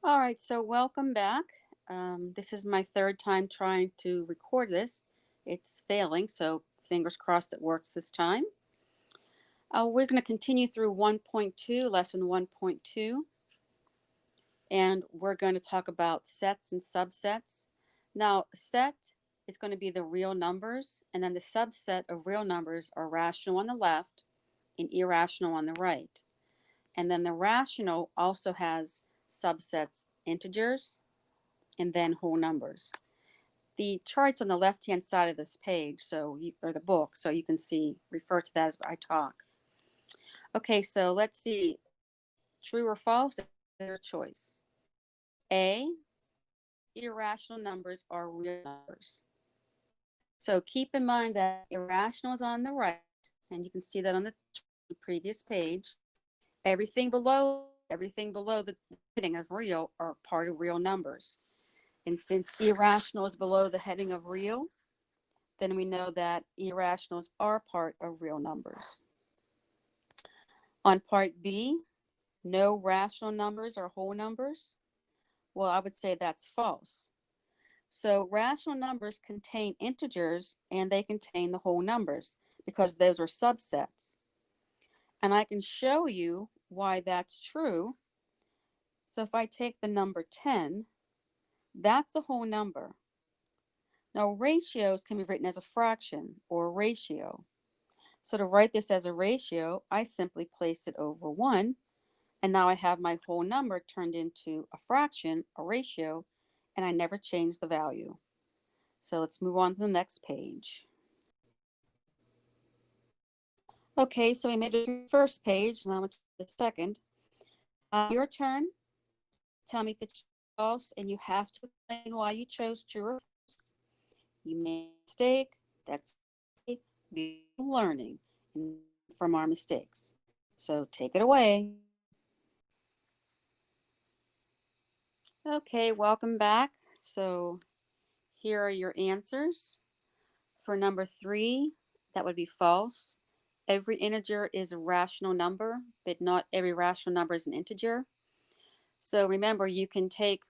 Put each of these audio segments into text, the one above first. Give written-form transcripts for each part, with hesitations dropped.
All right, so welcome back. This is my third time trying to record this. It's failing, so fingers crossed it works this time. We're going to continue through 1.2, lesson 1.2, and we're going to talk about sets and subsets. Now, a set is going to be the real numbers, and then the subset of real numbers are rational on the left and irrational on the right. And then the rational also has subsets integers and then whole numbers. The chart's on the left-hand side of this page, or the book, so you can see, refer to that as I talk. Okay, so let's see. True or false, their choice. A, irrational numbers are real numbers. So keep in mind that irrational is on the right, and you can see that on the previous page. Everything below the heading of real are part of real numbers. And since irrational is below the heading of real, then we know that irrationals are part of real numbers. On part B, no rational numbers are whole numbers. Well, I would say that's false. So rational numbers contain integers and they contain the whole numbers because those are subsets. And I can show you why that's true. So if I take the number 10, that's a whole number. Now ratios can be written as a fraction or a ratio. So to write this as a ratio, I simply place it over 1, and now I have my whole number turned into a fraction, a ratio, and I never change the value. So let's move on to the next page. Okay, so we made it to the first page, now I'm going to the second. Your turn. Tell me if it's false, and you have to explain why you chose true or false. You made a mistake. That's we learning from our mistakes. So take it away. Okay, welcome back. So here are your answers. For number 3, that would be false. Every integer is a rational number, but not every rational number is an integer. So remember, you can take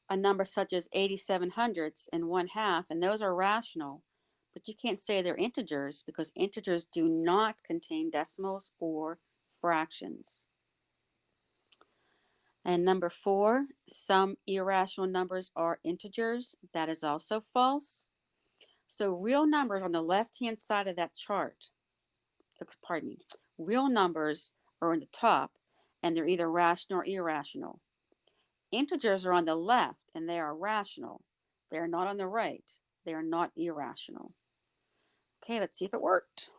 a number such as 87 hundredths and 1/2, and those are rational, but you can't say they're integers because integers do not contain decimals or fractions. And number 4, some irrational numbers are integers. That is also false. So real numbers on the left-hand side of that chart, pardon me, real numbers are on the top and they're either rational or irrational. Integers are on the left and they are rational. They are not on the right. They are not irrational. Okay, let's see if it worked.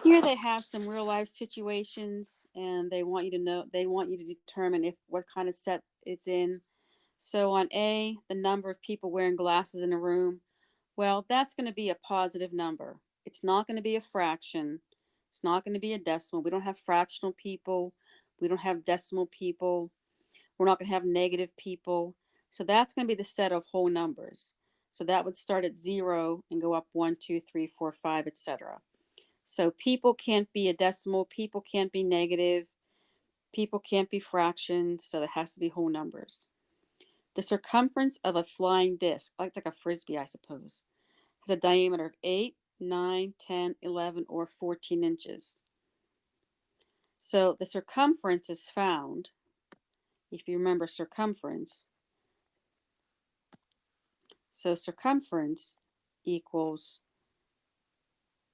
Here they have some real life situations and they want you to determine what kind of set it's in. So on A, the number of people wearing glasses in a room, well, that's going to be a positive number. It's not going to be a fraction. It's not going to be a decimal. We don't have fractional people. We don't have decimal people. We're not going to have negative people. So that's going to be the set of whole numbers. So that would start at 0 and go up 1, 2, 3, 4, 5, etc. So people can't be a decimal. People can't be negative. People can't be fractions. So it has to be whole numbers. The circumference of a flying disc, like a frisbee, I suppose, has a diameter of 8, 9, 10, 11, or 14 inches. So the circumference is found, if you remember circumference. So circumference equals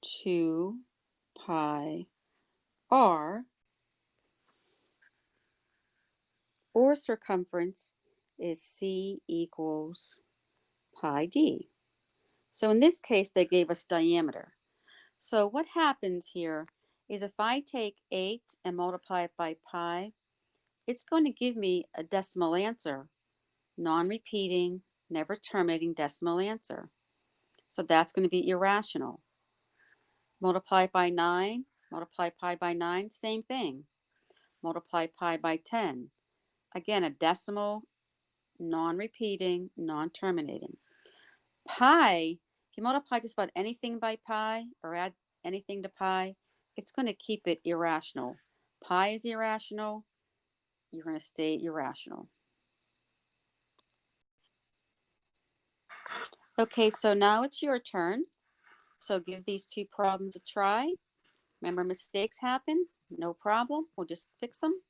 2 pi r, or circumference is c equals pi d. So in this case, they gave us diameter. So what happens here is if I take 8 and multiply it by pi, it's going to give me a decimal answer, non-repeating, never terminating decimal answer. So that's going to be irrational. Multiply by 9, multiply pi by 9, same thing. Multiply pi by 10. Again, a decimal, non-repeating, non-terminating. Pi, if you multiply just about anything by pi or add anything to pi, it's going to keep it irrational. Pi is irrational. you're going to stay irrational. Okay, so now it's your turn. So give these two problems a try. Remember, mistakes happen. No problem. We'll just fix them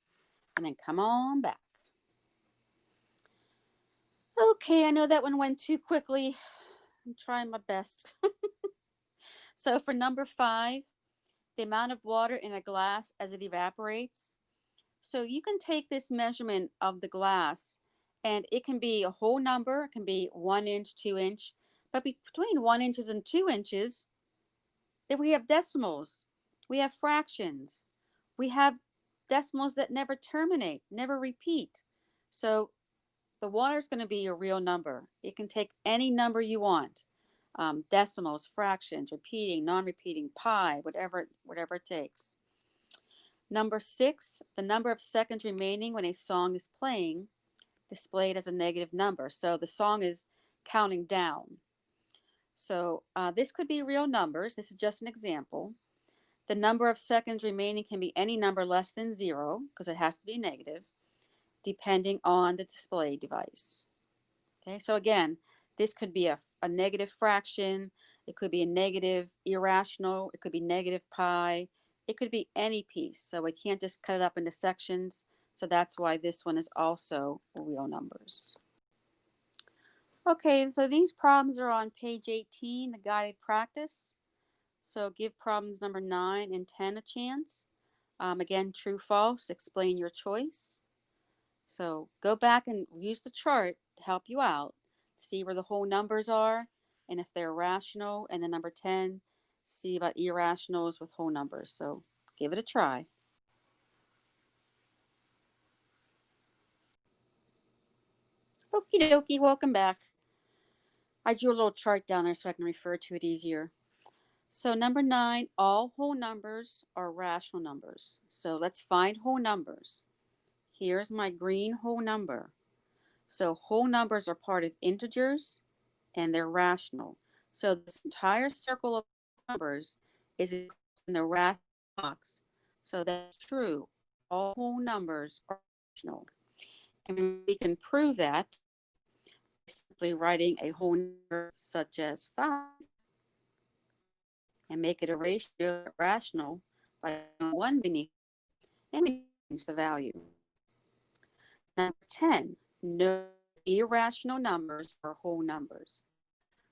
and then come on back. Okay, I know that one went too quickly. I'm trying my best. So for number 5, the amount of water in a glass as it evaporates. So you can take this measurement of the glass and it can be a whole number. It can be 1 inch, 2 inch, but between 1 inches and 2 inches, then we have decimals. We have fractions. We have decimals that never terminate, never repeat. So the water is going to be a real number. It can take any number you want. Decimals, fractions, repeating, non-repeating, pi, whatever it takes. Number 6, the number of seconds remaining when a song is playing, displayed as a negative number. So the song is counting down. So this could be real numbers. This is just an example. The number of seconds remaining can be any number less than 0, because it has to be negative, depending on the display device. Okay, so again, this could be a negative fraction. It could be a negative irrational. It could be negative pi. It could be any piece. So we can't just cut it up into sections. So that's why this one is also real numbers. Okay, so these problems are on page 18, the guided practice. So give problems number 9 and 10 a chance. Again, true, false, explain your choice. So go back and use the chart to help you out, see where the whole numbers are, and if they're rational. And then number 10, see about irrationals with whole numbers. So give it a try. Okie dokie, welcome back. I drew a little chart down there so I can refer to it easier. So number 9, all whole numbers are rational numbers. So let's find whole numbers. Here's my green whole number. So whole numbers are part of integers and they're rational. So this entire circle of numbers is in the rational box. So that's true. All whole numbers are rational. And we can prove that by simply writing a whole number such as 5 and make it a ratio rational by 1 beneath and we change the value. Number 10, no irrational numbers are whole numbers.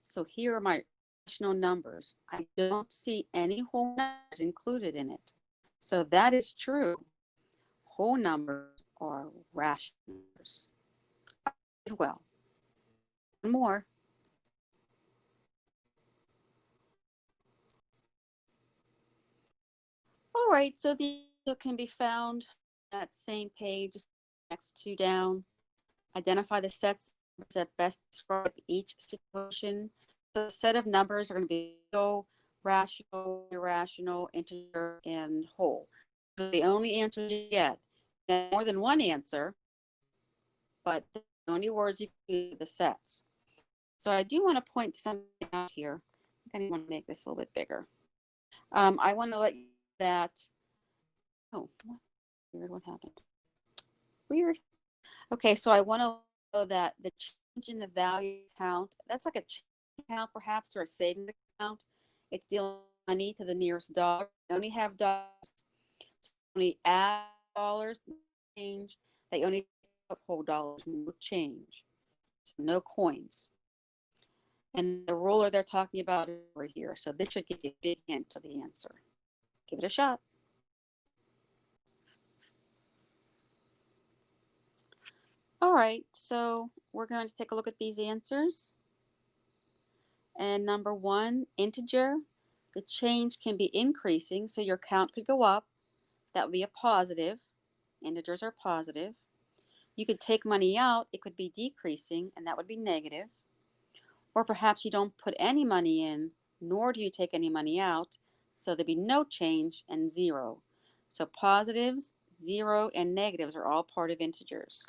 So here are my rational numbers. I don't see any whole numbers included in it. So that is true. Whole numbers are rational numbers. Well, one more. All right, so these can be found that same page, next 2 down. Identify the sets that best describe each situation. The set of numbers are going to be rational, irrational, integer, and whole. So the only answers you get. More than one answer, but the only words you can use are the sets. So I do want to point something out here. I think I want to make this a little bit bigger. I want to let you know that, oh, weird, what happened? Weird. Okay, so I want to know that the change in the value count, that's like a checking account perhaps, or a savings account. It's dealing money to the nearest dollar. You only have dollars. Only add dollars, change. They only have whole dollars, no change. So no coins. And the ruler they're talking about over here. So this should give you a big hint to the answer. Give it a shot. All right, so we're going to take a look at these answers. And number 1, integer. The change can be increasing, so your count could go up. That would be a positive. Integers are positive. You could take money out. It could be decreasing, and that would be negative. Or perhaps you don't put any money in, nor do you take any money out, so there'd be no change and 0. So positives, 0, and negatives are all part of integers.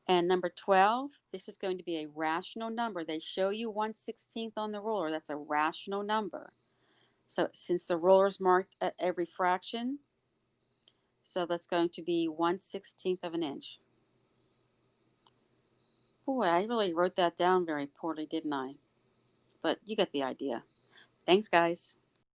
And number 12, this is going to be a rational number. They show you 1/16 on the ruler. That's a rational number. So since the ruler is marked at every fraction, So that's going to be 1/16 of an inch. Boy, I really wrote that down very poorly, didn't I? But you get the idea. Thanks, guys.